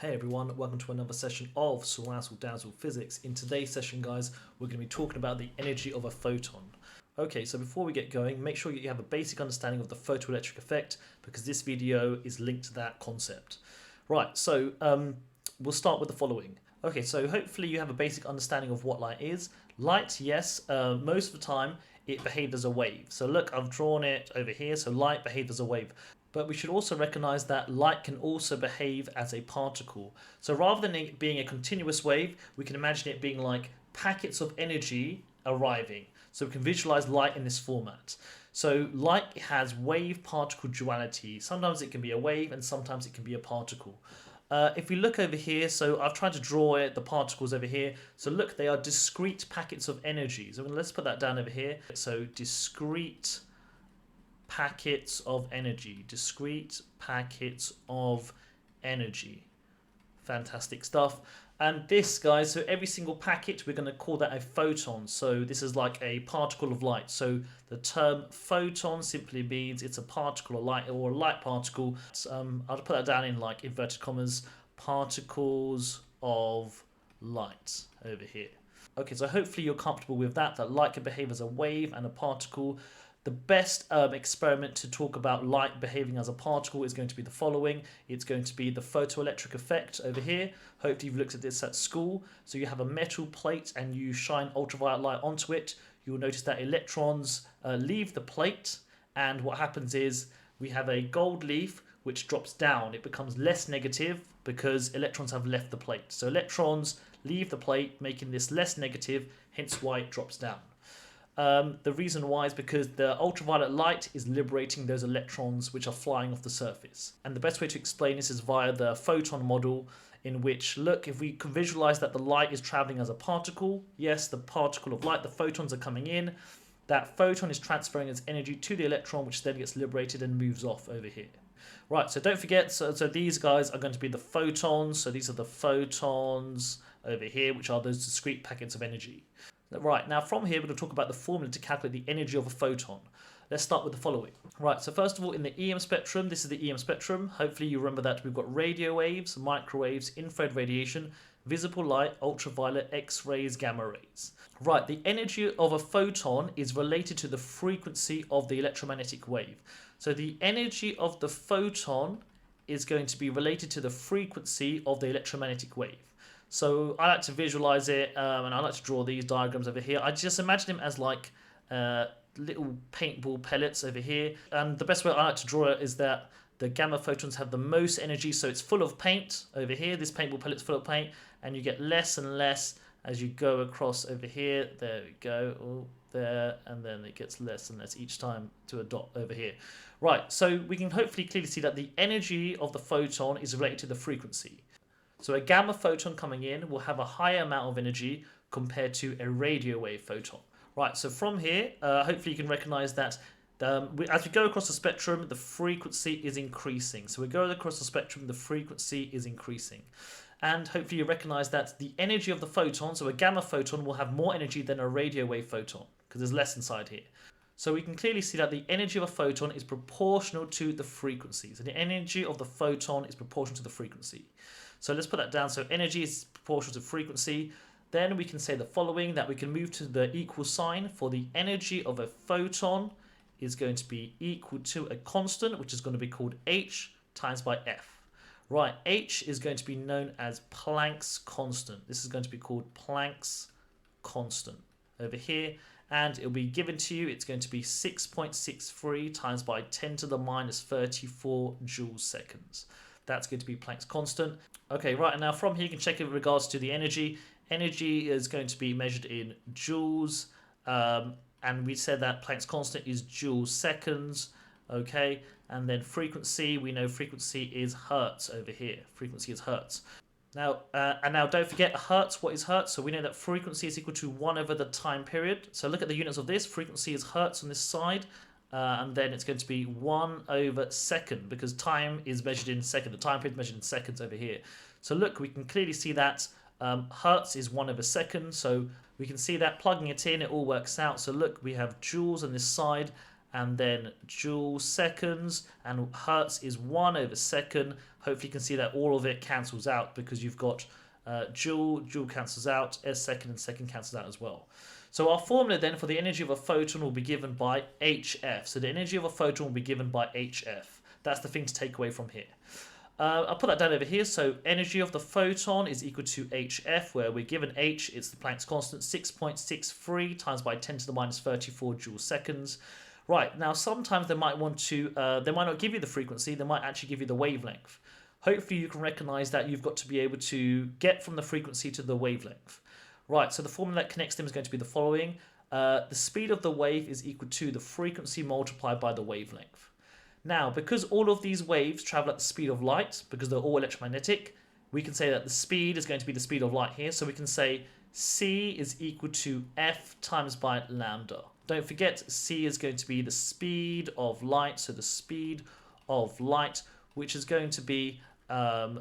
Hey everyone, welcome to another session of Ceerazzledazzle Physics. In today's session, guys, we're going to be talking about the energy of a photon. Okay, so before we get going, make sure you have a basic understanding of the photoelectric effect because this video is linked to that concept. Right, so we'll start with the following. Okay, so hopefully you have a basic understanding of what light is. Light, yes, most of the time it behaved as a wave. So look, I've drawn it over here, so light behaved as a wave. But we should also recognize that light can also behave as a particle. So rather than it being a continuous wave, we can imagine it being like packets of energy arriving. So we can visualize light in this format. So light has wave-particle duality. Sometimes it can be a wave and sometimes it can be a particle. If we look over here, so I've tried to draw it, the particles over here. So look, they are discrete packets of energy. So let's put that down over here. So discrete packets of energy, discrete packets of energy. Fantastic stuff. And this, guys, so every single packet, we're going to call that a photon. So this is like a particle of light. So the term photon simply means it's a particle of light or a light particle. I'll put that down in like inverted commas, particles of light over here. Okay, so hopefully you're comfortable with that light can behave as a wave and a particle. The best experiment to talk about light behaving as a particle is going to be the following. It's going to be the photoelectric effect over here. Hopefully you've looked at this at school. So you have a metal plate and you shine ultraviolet light onto it. You'll notice that electrons leave the plate, and what happens is we have a gold leaf which drops down. It becomes less negative because electrons have left the plate. So electrons leave the plate, making this less negative, hence why it drops down. The reason why is because the ultraviolet light is liberating those electrons which are flying off the surface. And the best way to explain this is via the photon model, in which, look, if we can visualize that the light is traveling as a particle, yes, the particle of light, the photons are coming in, that photon is transferring its energy to the electron, which then gets liberated and moves off over here. Right, so don't forget, so these guys are going to be the photons. So these are the photons over here, which are those discrete packets of energy. Right, now from here we're going to talk about the formula to calculate the energy of a photon. Let's start with the following. Right, so first of all, in the EM spectrum, this is the EM spectrum. Hopefully you remember that we've got radio waves, microwaves, infrared radiation, visible light, ultraviolet, X-rays, gamma rays. Right, the energy of a photon is related to the frequency of the electromagnetic wave. So the energy of the photon is going to be related to the frequency of the electromagnetic wave. So I like to visualize it, and I like to draw these diagrams over here. I just imagine them as like little paintball pellets over here. And the best way I like to draw it is that the gamma photons have the most energy, so it's full of paint over here. This paintball pellet's full of paint, and you get less and less as you go across over here. There we go, oh, there, and then it gets less and less each time to a dot over here. Right, so we can hopefully clearly see that the energy of the photon is related to the frequency. So a gamma photon coming in will have a higher amount of energy compared to a radio wave photon. Right, so from here, hopefully you can recognize that as we go across the spectrum, the frequency is increasing. So we go across the spectrum, the frequency is increasing. And hopefully you recognize that the energy of the photon, so a gamma photon will have more energy than a radio wave photon because there's less inside here. So we can clearly see that the energy of a photon is proportional to the frequency. So the energy of the photon is proportional to the frequency. So let's put that down. So energy is proportional to frequency. Then we can say the following, that we can move to the equal sign for the energy of a photon is going to be equal to a constant, which is going to be called h times by f. Right, h is going to be known as Planck's constant. This is going to be called Planck's constant over here. And it'll be given to you, it's going to be 6.63 times by 10 to the minus 34 joules seconds. That's going to be Planck's constant. Okay, right, and now from here you can check in regards to the energy. Energy is going to be measured in joules, and we said that Planck's constant is joules seconds, okay? And then frequency, we know frequency is hertz over here. Frequency is hertz. Now, and now don't forget hertz. What is hertz? So we know that frequency is equal to 1 over the time period. So look at the units of this. Frequency is hertz on this side. And then it's going to be 1 over second because time is measured in second. The time period is measured in seconds over here. So look, we can clearly see that hertz is 1 over second. So we can see that plugging it in, it all works out. So look, we have joules on this side and then joule seconds, and hertz is 1 over second. Hopefully you can see that all of it cancels out because you've got joule cancels out, as second, and second cancels out as well. So our formula then for the energy of a photon will be given by HF. So the energy of a photon will be given by HF. That's the thing to take away from here. I'll put that down over here. So energy of the photon is equal to HF, where we're given H, it's the Planck's constant, 6.63 times by 10 to the minus 34 joule seconds. Right, now sometimes they might want to, they might not give you the frequency, they might actually give you the wavelength. Hopefully you can recognize that you've got to be able to get from the frequency to the wavelength. Right, so the formula that connects them is going to be the following. The speed of the wave is equal to the frequency multiplied by the wavelength. Now, because all of these waves travel at the speed of light, because they're all electromagnetic, we can say that the speed is going to be the speed of light here. So we can say c is equal to f times by lambda. Don't forget, c is going to be the speed of light. So the speed of light, which is going to be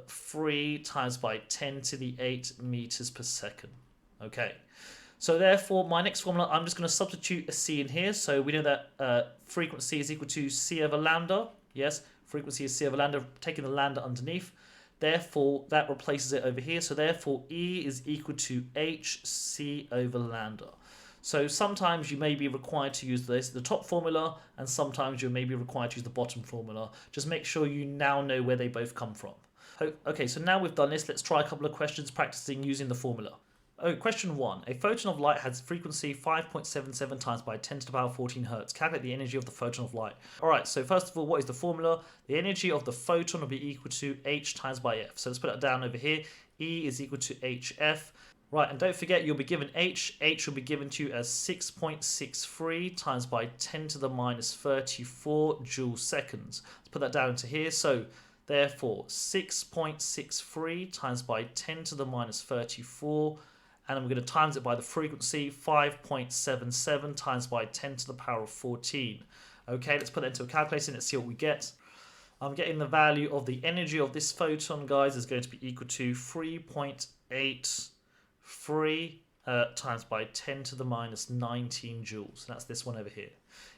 3 times by 10 to the 8 meters per second. Okay. So therefore, my next formula, I'm just going to substitute a c in here. So we know that frequency is equal to c over lambda. Yes, frequency is c over lambda, taking the lambda underneath. Therefore, that replaces it over here. So therefore, E is equal to hc over lambda. So sometimes you may be required to use the top formula, and sometimes you may be required to use the bottom formula. Just make sure you now know where they both come from. Okay, so now we've done this, let's try a couple of questions practicing using the formula. Oh, question 1. A photon of light has frequency 5.77 times by 10 to the power 14 hertz. Calculate the energy of the photon of light. Alright, so first of all, what is the formula? The energy of the photon will be equal to h times by f. So let's put that down over here. E is equal to hf. Right, and don't forget you'll be given h. H will be given to you as 6.63 times by 10 to the minus 34 joule seconds. Let's put that down into here. So therefore, 6.63 times by 10 to the minus 34, and I'm going to times it by the frequency, 5.77 times by 10 to the power of 14. Okay, let's put that into a calculator and let's see what we get. I'm getting the value of the energy of this photon, guys, is going to be equal to 3.83 times by 10 to the minus 19 joules. That's this one over here.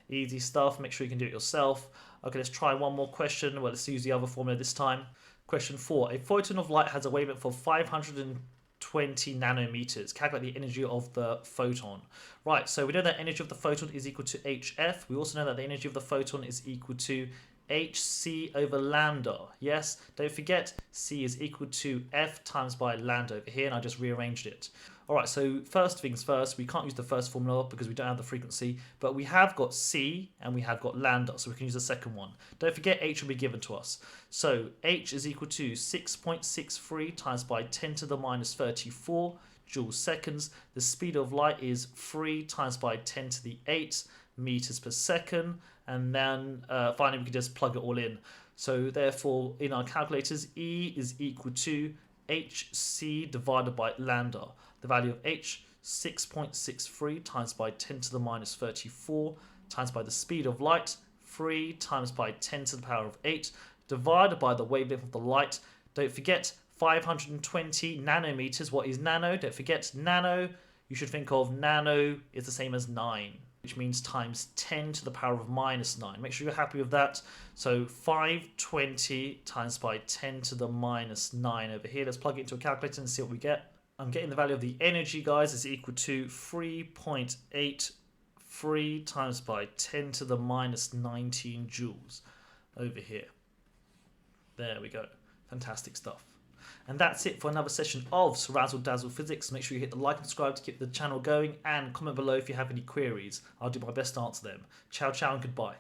Easy stuff. Make sure you can do it yourself. Okay, let's try one more question. Well, let's use the other formula this time. Question 4. A photon of light has a wavelength of 520 nanometers. Calculate the energy of the photon. Right, so we know that energy of the photon is equal to hf. We also know that the energy of the photon is equal to hc over lambda. Yes, don't forget c is equal to f times by lambda over here, and I just rearranged it. Alright, so first things first, we can't use the first formula because we don't have the frequency, but we have got c and we have got lambda, so we can use the second one. Don't forget h will be given to us. So h is equal to 6.63 times by 10 to the minus 34 joule seconds. The speed of light is 3 times by 10 to the 8 meters per second, and then finally we can just plug it all in. So therefore, in our calculators, E is equal to hc divided by lambda. The value of h, 6.63 times by 10 to the minus 34 times by the speed of light, 3 times by 10 to the power of 8, divided by the wavelength of the light. Don't forget 520 nanometers. What is nano? Don't forget nano. You should think of nano is the same as 9, which means times 10 to the power of minus 9. Make sure you're happy with that. So 520 times by 10 to the minus 9 over here. Let's plug it into a calculator and see what we get. I'm getting the value of the energy, guys, is equal to 3.83 times by 10 to the minus 19 joules over here. There we go. Fantastic stuff. And that's it for another session of Ceerazzledazzle Physics. Make sure you hit the like and subscribe to keep the channel going, and comment below if you have any queries. I'll do my best to answer them. Ciao, ciao, and goodbye.